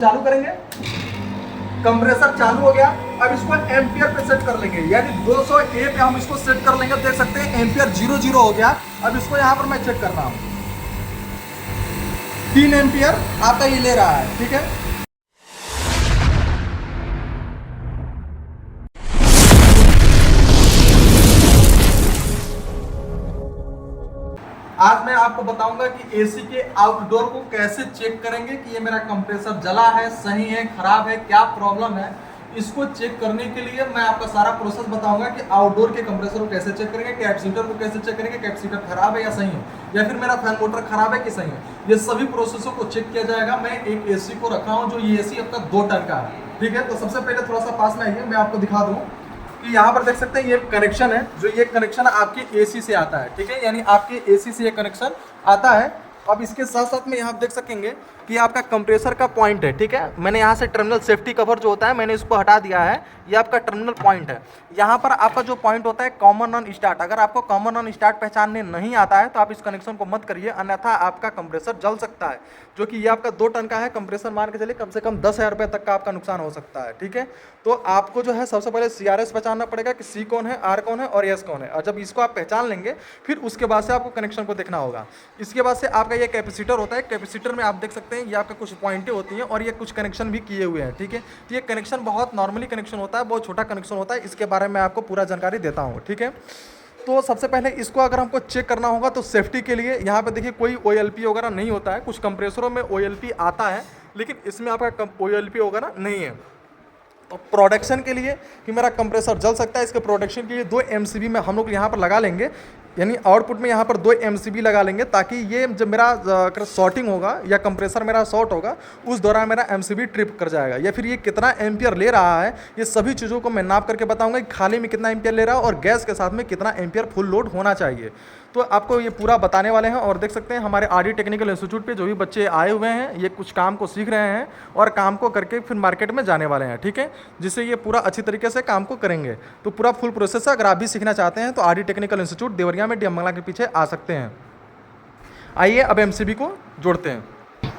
चालू करेंगे, कंप्रेसर चालू हो गया। अब इसको एम्पियर पे सेट कर लेंगे, यानी 200 ए पे हम इसको सेट कर लेंगे। देख सकते हैं एम्पियर 00 हो गया। अब इसको यहाँ पर मैं चेक कर रहा हूँ, 3 एम्पियर आपका ये ले रहा है। ठीक है, आज मैं आपको बताऊंगा कि एसी के आउटडोर को कैसे चेक करेंगे कि ये मेरा कंप्रेसर जला है, सही है, खराब है, क्या प्रॉब्लम है। इसको चेक करने के लिए मैं आपका सारा प्रोसेस बताऊंगा कि आउटडोर के कंप्रेसर को कैसे चेक करेंगे, कैपेसिटर को कैसे चेक करेंगे, कैपेसिटर खराब है या सही है, या फिर मेरा फैन मोटर खराब है कि सही है। ये सभी प्रोसेसों को चेक किया जाएगा। मैं एक एसी को रखा हूँ, जो ये एसी अब तक 2 टन का है। ठीक है, तो सबसे पहले थोड़ा सा पास में आइए, मैं आपको दिखा दूँ कि यहाँ पर देख सकते हैं ये कनेक्शन है, जो ये कनेक्शन आपके एसी से आता है। ठीक है, यानी आपके एसी से ये कनेक्शन आता है। अब इसके साथ साथ में यहाँ देख सकेंगे कि आपका कंप्रेसर का पॉइंट है। ठीक है, मैंने यहाँ से टर्मिनल सेफ्टी कवर जो होता है मैंने इसको हटा दिया है। ये आपका टर्मिनल पॉइंट है। यहाँ पर आपका जो पॉइंट होता है कॉमन नॉन स्टार्ट, अगर आपको कॉमन नॉन स्टार्ट पहचानने नहीं आता है तो आप इस कनेक्शन को मत करिए, अन्यथा आपका कंप्रेसर जल सकता है। जो कि ये आपका 2 टन का है कंप्रेसर, मान के चलिए कम से कम 10,000 रुपये तक का आपका नुकसान हो सकता है। ठीक है, तो आपको जो है सबसे पहले CRS पहचानना पड़ेगा कि C कौन है, R कौन है और S कौन है। और जब इसको आप पहचान लेंगे फिर उसके बाद से आपको कनेक्शन को देखना होगा। इसके बाद से आपका ये कैपेसिटर होता है। कैपेसिटर में आप देख सकते हैं ये आपका कुछ पॉइंटें होती हैं और ये कुछ कनेक्शन भी किए हुए हैं। ठीक है, तो ये कनेक्शन बहुत नॉर्मली कनेक्शन होता है, बहुत छोटा कनेक्शन होता है। इसके बारे में आपको पूरा जानकारी देता हूँ। ठीक है, तो सबसे पहले इसको अगर हमको चेक करना होगा तो सेफ्टी के लिए यहाँ पे देखिए कोई OLP वगैरह नहीं होता है। कुछ कंप्रेसरों में OLP आता है, लेकिन इसमें आपका OLP वगैरह नहीं है। तो प्रोडक्शन के लिए कि मेरा कंप्रेसर जल सकता है, इसके प्रोडक्शन के लिए 2 MCB में हम लोग यहाँ पर लगा लेंगे, यानी आउटपुट में यहाँ पर 2 MCB लगा लेंगे, ताकि ये जब मेरा शॉर्टिंग होगा या कंप्रेसर मेरा शॉर्ट होगा उस दौरान मेरा MCB ट्रिप कर जाएगा। या फिर ये कितना एम्पियर ले रहा है, ये सभी चीज़ों को मैं नाप करके बताऊंगा कि खाली में कितना एम्पियर ले रहा है और गैस के साथ में कितना एम्पियर फुल लोड होना चाहिए। तो आपको ये पूरा बताने वाले हैं। और देख सकते हैं हमारे RD टेक्निकल इंस्टीट्यूट पे जो भी बच्चे आए हुए हैं ये कुछ काम को सीख रहे हैं और काम को करके फिर मार्केट में जाने वाले हैं। ठीक है, जिससे ये पूरा अच्छी तरीके से काम को करेंगे। तो पूरा फुल प्रोसेस है। अगर आप भी सीखना चाहते हैं तो RD टेक्निकल इंस्टीट्यूट देवरिया में DM बंगला के पीछे आ सकते हैं। आइए अब MCB को जोड़ते हैं।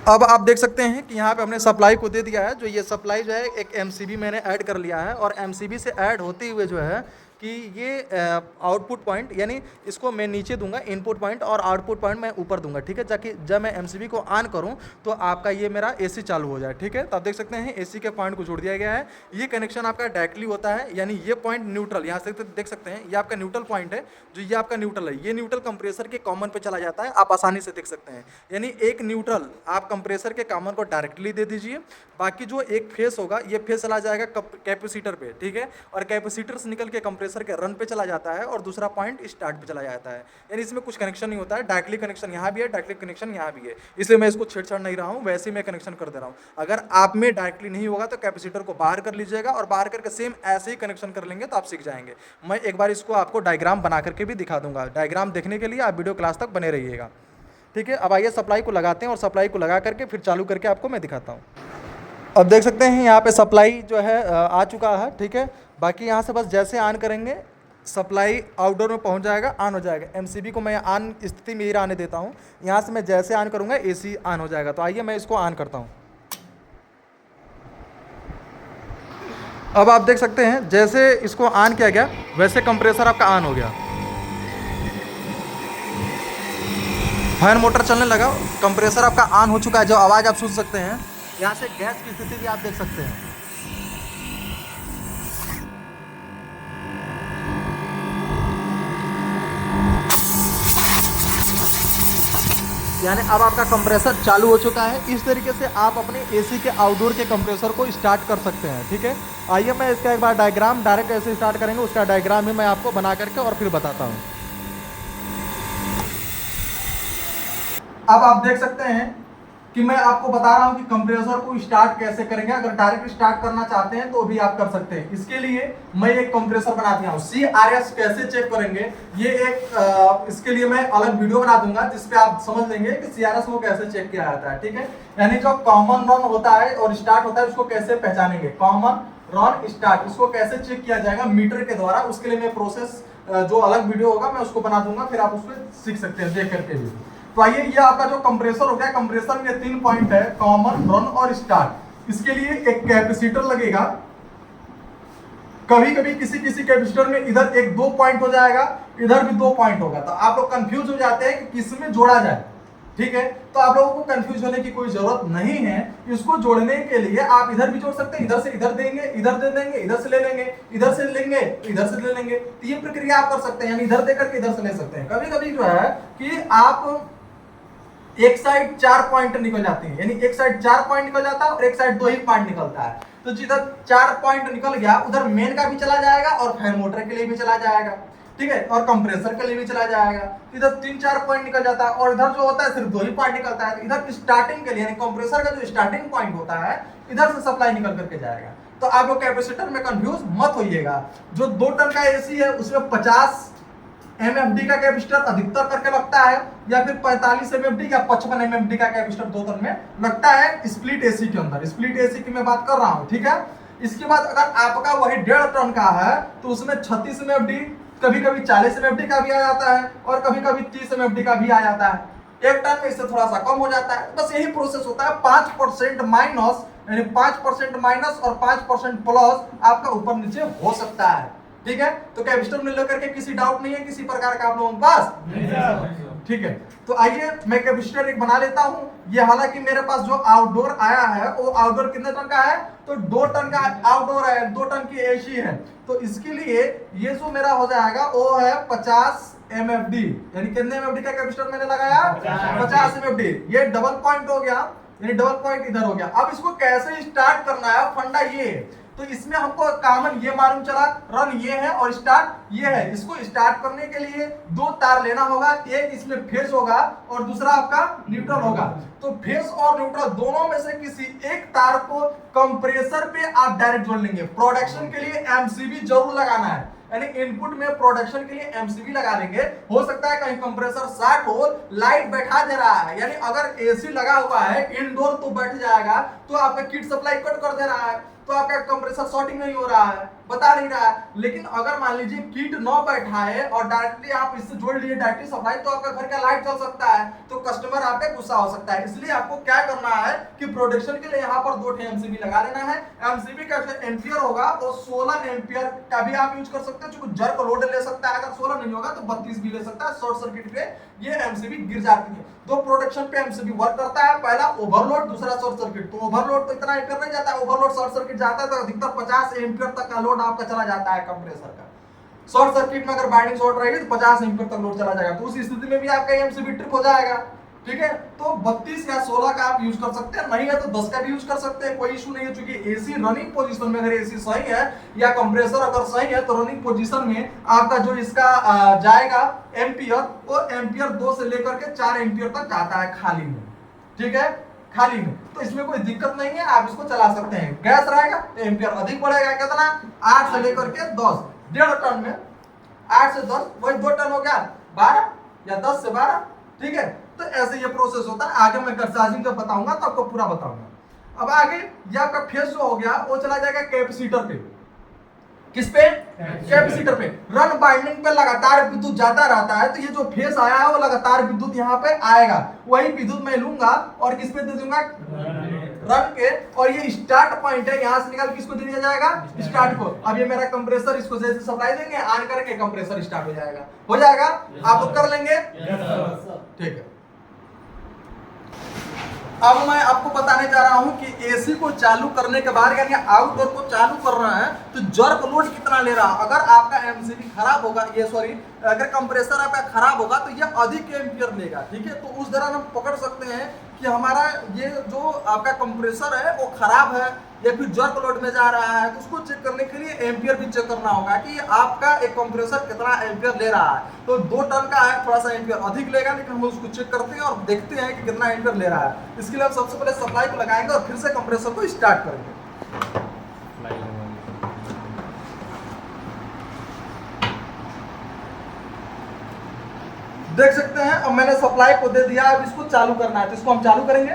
अब आप देख सकते हैं कि यहाँ पे हमने सप्लाई को दे दिया है। जो ये सप्लाई जो है एक MCB मैंने ऐड कर लिया है और MCB से ऐड होते हुए जो है कि ये आउटपुट पॉइंट, यानी इसको मैं नीचे दूंगा इनपुट पॉइंट और आउटपुट पॉइंट मैं ऊपर दूंगा। ठीक है, ताकि जब मैं MCB को ऑन करूं तो आपका ये मेरा AC चालू हो जाए। ठीक है, तो आप देख सकते हैं AC के पॉइंट को जोड़ दिया गया है। ये कनेक्शन आपका डायरेक्टली होता है, यानी ये पॉइंट न्यूट्रल, यहाँ से देख सकते हैं ये आपका न्यूट्रल पॉइंट है। जो ये आपका न्यूट्रल है, ये न्यूट्रल कंप्रेसर के कॉमन पे चला जाता है, आप आसानी से देख सकते हैं। यानी एक न्यूट्रल आप कंप्रेसर के कॉमन को डायरेक्टली दे दीजिए, बाकी जो एक फेस होगा ये फेस चला जाएगा कैपेसिटर पे। ठीक है, और कैपेसिटर से निकल के कंप्रेसर के रन पे चला जाता है और दूसरा पॉइंट स्टार्ट पे चला जाता है। यानी इसमें कुछ कनेक्शन नहीं होता है, डायरेक्टली कनेक्शन यहाँ भी है, डायरेक्टली कनेक्शन यहाँ भी है। इसलिए मैं इसको छेड़छाड़ नहीं रहा हूँ, वैसे ही मैं कनेक्शन कर दे रहा हूँ। अगर आप में डायरेक्टली नहीं होगा तो कैपेसिटर को बाहर कर लीजिएगा और बाहर करके सेम ऐसे ही कनेक्शन कर लेंगे तो आप सीख जाएंगे। मैं एक बार इसको आपको डायग्राम बना करके भी दिखा दूंगा। डायग्राम देखने के लिए आप वीडियो क्लास तक बने रहिएगा। ठीक है, अब आइए सप्लाई को लगाते हैं और सप्लाई को लगा करके फिर चालू करके आपको मैं दिखाता हूँ। अब देख सकते हैं यहाँ पे सप्लाई जो है आ चुका है। ठीक है, बाकी यहाँ से बस जैसे ऑन करेंगे सप्लाई आउटडोर में पहुँच जाएगा, ऑन हो जाएगा। MCB को मैं ऑन स्थिति में ही रहने देता हूँ। यहाँ से मैं जैसे ऑन करूँगा AC ऑन हो जाएगा। तो आइए मैं इसको ऑन करता हूँ। अब आप देख सकते हैं जैसे इसको ऑन किया गया वैसे कंप्रेसर आपका ऑन हो गया, फैन मोटर चलने लगा, कंप्रेसर आपका ऑन हो चुका है। जो आवाज़ आप सुन सकते हैं, यहाँ से गैस की स्थिति भी आप देख सकते हैं। यानी अब आपका कंप्रेसर चालू हो चुका है। इस तरीके से आप अपने AC के आउटडोर के कंप्रेसर को स्टार्ट कर सकते हैं। ठीक है, आइए मैं इसका एक बार डायग्राम डायरेक्ट कैसे स्टार्ट करेंगे उसका डायग्राम भी मैं आपको बना करके और फिर बताता हूँ। अब आप देख सकते हैं कि मैं आपको बता रहा हूं कि कंप्रेसर को स्टार्ट कैसे करेंगे। अगर डायरेक्ट स्टार्ट करना चाहते हैं तो भी आप कर सकते हैं। इसके लिए मैं एक कंप्रेसर बना दिया हूं। CRS कैसे चेक करेंगे ये एक इसके लिए मैं अलग वीडियो बना दूंगा, जिसपे आप समझ लेंगे कि CRS को कैसे चेक किया जाता है। ठीक है, यानी जो कॉमन रन होता है और स्टार्ट होता है उसको कैसे पहचानेंगे, कॉमन रन स्टार्ट, उसको कैसे चेक किया जाएगा मीटर के द्वारा। उसके लिए मैं प्रोसेस जो अलग वीडियो होगा मैं उसको बना दूंगा, फिर आप उसको सीख सकते हैं देख करके भी। तो आइए, ये आपका जो कंप्रेसर हो गया, कंप्रेसर में 3 पॉइंट है, कॉमन, रन और स्टार्ट। इसके लिए एक कैपेसिटर लगेगा। कभी कभी किसी किसी कैपेसिटर में इधर 1-2 पॉइंट हो जाएगा, इधर भी 2 पॉइंट होगा, तो आप लोग कंफ्यूज हो जाते हैं कि किस में जोड़ा जाए। ठीक है, तो आप लोगों को कंफ्यूज होने की कोई जरूरत नहीं है। इसको जोड़ने के लिए आप इधर भी जोड़ सकते हैं, इधर से इधर देंगे, इधर दे देंगे, इधर से ले लेंगे, इधर से लेंगे, इधर से ले लेंगे। तो ये प्रक्रिया आप कर सकते हैं, यानी इधर देकर के इधर से ले सकते हैं। कभी कभी जो है कि आप एक साइड 4 पॉइंट निकल जाते हैं, यानी एक साइड 4 पॉइंट निकल जाता है और एक साइड 2 ही पॉइंट निकलता है। तो जिधर 4 पॉइंट निकल गया उधर मेन का भी चला जाएगा और फैन मोटर के लिए भी चला जाएगा। ठीक है, और कंप्रेसर के लिए भी चला जाएगा। इधर 3-4 पॉइंट निकल जाता है और इधर जो होता है सिर्फ 2 ही पॉइंट निकलता है। तो इधर स्टार्टिंग के लिए, यानी कंप्रेसर का जो स्टार्टिंग पॉइंट होता है, इधर से सप्लाई निकल करके जाएगा। तो आप लोग कैपेसिटर में कंफ्यूज मत होइएगा। जो 2 टन का एसी है उसमें 50 MFD का कैपेसिटर अधिकतर करके लगता है, या फिर 45 MFD या 55 MFD का कैपेसिटर 2 टन में लगता है स्प्लिट एसी के अंदर। स्प्लिट एसी की मैं बात कर रहा हूं। ठीक है, इसके बाद अगर आपका वही 1.5 टन का है तो उसमें 36 MFD, कभी कभी 40 MFD का भी आ जाता है और कभी कभी 30 MFD का भी आ जाता है। 1 टन में इससे थोड़ा सा कम हो जाता है। बस यही प्रोसेस होता है। 5% माइनस, यानी 5% माइनस और 5% प्लस आपका ऊपर नीचे हो सकता है। ठीक है, तो कैपेसिटर में लेकर के किसी डाउट नहीं है किसी प्रकार का आप लोगों के पास? ठीक है, तो आइए मैं कैपेसिटर एक बना लेता हूं। ये हालांकि मेरे पास जो आउटडोर आया है वो आउटडोर कितने टन का है? तो 2 टन का आउटडोर है, 2 टन की एसी है। तो इसके लिए ये जो मेरा हो जाएगा वो है 50 MFD, यानी कितने MFD का कैपेसिटर मैंने लगाया? 50 MFD। ये डबल पॉइंट हो गया, यानी डबल पॉइंट इधर हो गया। अब इसको कैसे स्टार्ट करना है, फंडा ये है। तो इसमें हमको कॉमन ये मालूम चला, रन ये है और स्टार्ट ये है। इसको स्टार्ट करने के लिए 2 तार लेना होगा, एक इसमें फेज होगा और दूसरा आपका न्यूट्रल होगा। तो फेज और न्यूट्रल दोनों में से किसी एक तार को कंप्रेसर पे आप डायरेक्ट जोड़ लेंगे। प्रोडक्शन के लिए MCB जरूर लगाना है, यानी इनपुट में प्रोडक्शन के लिए MCB लगा लेंगे। हो सकता है कहीं कंप्रेसर शॉर्ट हो, लाइट बैठा दे रहा है, यानी अगर एसी लगा हुआ है इनडोर तो बैठ जाएगा, तो आपका किट सप्लाई कट कर दे रहा है, तो आपका कंप्रेसर शॉर्टिंग नहीं हो रहा है, बता नहीं रहा है। लेकिन अगर मान लीजिए किट न बैठा है और डायरेक्टली आप इससे जोड़ लिए डायरेक्टली सप्लाई, तो आपका घर का लाइट चल सकता है, तो कस्टमर आप पे गुस्सा हो सकता है। इसलिए आपको क्या करना है कि प्रोडक्शन के लिए यहाँ पर 2 MCB लगा लेना है। MCB का जो एम्पियर होगा वो 16 एम्पियर का भी आप यूज कर सकते हैं, जो जर्क लोड ले सकता है। अगर 16 नहीं होगा तो 32 भी ले सकता है। शॉर्ट सर्किट पे ये MCB गिर जाती है। 2 प्रोडक्शन पे MCB वर्क करता है, पहला ओवरलोड, दूसरा शॉर्ट सर्किट। तो ओवरलोड तो इतना एम्पियर नहीं जाता है, ओवरलोड शॉर्ट सर्किट जाता है तो अधिकतर 50 एम्पियर तक का लोड आपका चला जाता है कंप्रेसर का। शॉर्ट सर्किट में अगर बाइंडिंग शॉर्ट रहेगी तो 50 एम्पियर तक लोड चला जाएगा। तो उस स्थिति में भी आपका MCB ट्रिप हो जाएगा। ठीक है, तो 32 या 16 का आप यूज कर सकते हैं, नहीं है तो 10 का भी यूज कर सकते हैं, कोई इशू नहीं है। क्योंकि एसी रनिंग पोजीशन में अगर एसी सही है या कंप्रेसर अगर सही है तो रनिंग पोजीशन में आपका जो इसका जाएगा एम्पियर, वो एम्पियर 2 से लेकर के 4 एम्पियर तक जाता है खाली में। ठीक है, खाली में, तो इसमें कोई दिक्कत नहीं है, आप इसको चला सकते हैं। गैस रहेगा तो एम्पियर अधिक बढ़ेगा, कितना? 8 से लेकर के 10। 1.5 टन में 8 से 10 वही 2 टन हो गया, 12 या 10 से 12। ठीक है, तो ऐसे ये प्रोसेस होता है। आगे मैं चार्जिंग जब बताऊंगा तो आपको पूरा बताऊंगा। अब आगे ये आपका फेज जो हो गया वो चला जाएगा कैपेसिटर पे। किस पे? कैपेसिटर पे। रन बाइंडिंग पे लगातार विद्युत जाता रहता है, तो ये जो फेज आया है वो लगातार विद्युत यहाँ पे आएगा। वही विद्युत मैं लूंगा और किस पे दे दूंगा? रन के। और ये स्टार्ट पॉइंट है, यहाँ से निकाल किसको दे दिया जाएगा? स्टार्ट को। अब ये मेरा कंप्रेसर, इसको जैसे सप्लाई देंगे ऑन करके कंप्रेसर स्टार्ट हो जाएगा। हो जाएगा? आप लोग कर लेंगे? ठीक है। अब मैं आपको बताने जा रहा हूं कि एसी को चालू करने के बाद, यानी आउटडोर को चालू कर रहे हैं तो जर्क लोड कितना ले रहा है। अगर आपका MCB खराब होगा, ये सॉरी, अगर कंप्रेसर आपका खराब होगा तो ये अधिक एम्पियर लेगा। ठीक है, तो उस दौरान हम पकड़ सकते हैं कि हमारा ये जो आपका कंप्रेसर है वो खराब है या फिर जर्क लोड में जा रहा है। तो उसको चेक करने के लिए एम्पियर भी चेक करना होगा कि आपका एक कंप्रेसर कितना एम्पियर ले रहा है। तो 2 टन का है, थोड़ा सा एम्पियर अधिक लेगा, लेकिन हम उसको चेक करते हैं और देखते हैं कि कितना एम्पियर ले रहा है। इसके लिए हम सबसे पहले सप्लाई को लगाएंगे और फिर से कंप्रेसर को स्टार्ट करेंगे। देख सकते हैं अब मैंने सप्लाई को दे दिया। अब इसको चालू करना है, तो इसको हम चालू करेंगे।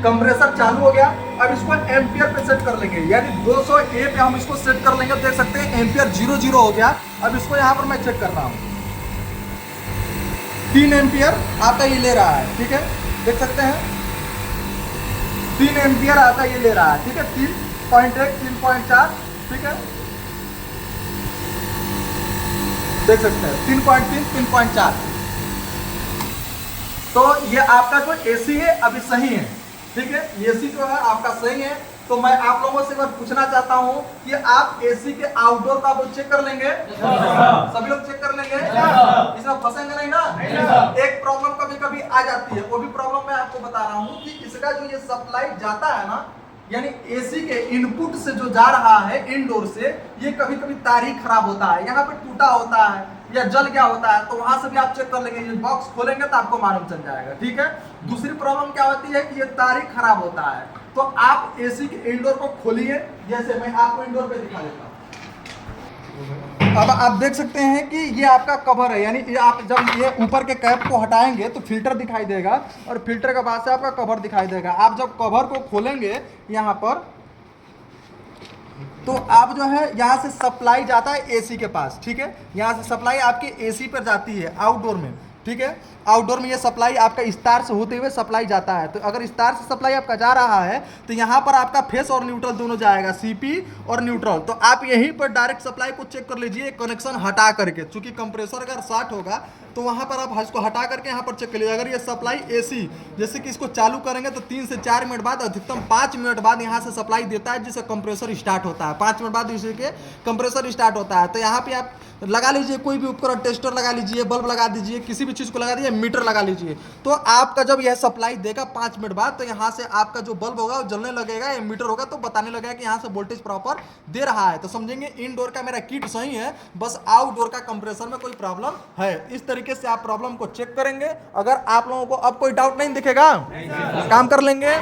कंप्रेसर चालू हो गया। अब इसको एम्पियर पे सेट कर लेंगे, यानी 200 ए पे हम इसको सेट कर लेंगे। देख सकते हैं एम्पियर 00 हो गया। अब इसको यहाँ पर मैं चेक कर रहा हूँ। 3 एम्पियर आपका ये ले रहा है, ठीक है, देख सकते हैं 3 एम्पियर आपका ये ले रहा है, ठीक है, 3.1 3.4, ठीक है, देख सकते हैं 3.3 3.4। तो ये आपका जो एसी है अभी सही है, ठीक है, एसी जो है आपका सही है। तो मैं आप लोगों से एक बार पूछना चाहता हूं कि आप एसी के आउटडोर का वो चेक कर लेंगे? सभी लोग चेक कर लेंगे? इसमें फंसेंगे नहीं ना? एक प्रॉब्लम कभी कभी आ जाती है, वो भी प्रॉब्लम मैं आपको बता रहा हूं कि इसका जो ये सप्लाई जाता है ना, यानी एसी के इनपुट से जो जा रहा है इंडोर से, ये कभी कभी तार ही खराब होता है, यहाँ पे टूटा होता है या जल गया होता है, तो वहां से भी आप चेक कर लेंगे, ये बॉक्स खोलेंगे तो आपको मालूम चल जाएगा, ठीक है। दूसरी प्रॉब्लम क्या होती है कि ये तार ही खराब होता है, तो आप एसी के इंडोर को खोलिए, जैसे मैं आपको इंडोर पे दिखा देता हूं। अब आप देख सकते हैं कि ये आपका कवर है, यानी ये आप जब ये ऊपर के कैप को हटाएंगे तो फिल्टर दिखाई देगा, और फिल्टर के बाद से आपका कवर दिखाई देगा। आप जब कवर को खोलेंगे यहाँ पर, तो आप जो है यहाँ से सप्लाई जाता है एसी के पास, ठीक है, यहाँ से सप्लाई आपके एसी पर जाती है आउटडोर में, ठीक है। आउटडोर में ये सप्लाई आपका इस तार से होते हुए सप्लाई जाता है। तो अगर इस तार से सप्लाई आपका जा रहा है तो यहाँ पर आपका फेस और न्यूट्रल दोनों जाएगा, सीपी और न्यूट्रल। तो आप यहीं पर डायरेक्ट सप्लाई को चेक कर लीजिए कनेक्शन हटा करके, चूंकि कंप्रेसर अगर शॉर्ट होगा तो वहाँ पर आप इसको हटा करके यहाँ पर चेक कर लीजिए। अगर ये सप्लाई एसी जैसे कि इसको चालू करेंगे तो 3 से 4 मिनट बाद, अधिकतम 5 मिनट बाद यहाँ से सप्लाई देता है, जिससे कंप्रेसर स्टार्ट होता है। 5 मिनट बाद इसी के कंप्रेसर स्टार्ट होता है। तो यहाँ पे आप लगा लीजिए कोई भी उपकरण, टेस्टर लगा लीजिए, बल्ब लगा दीजिए, किसी भी चीज़ को लगा दीजिए, मीटर लगा लीजिए। तो आपका जब यह सप्लाई देगा 5 मिनट बाद, तो यहाँ से आपका जो बल्ब होगा वो जलने लगेगा, या मीटर होगा तो बताने लगेगा कि यहाँ से वोल्टेज प्रॉपर दे रहा है। तो समझेंगे इनडोर का मेरा किट सही है, बस आउटडोर का कंप्रेसर में कोई प्रॉब्लम है। इस तरीके से आप प्रॉब्लम को चेक करेंगे। अगर आप लोगों को अब कोई डाउट नहीं दिखेगा, काम कर लेंगे।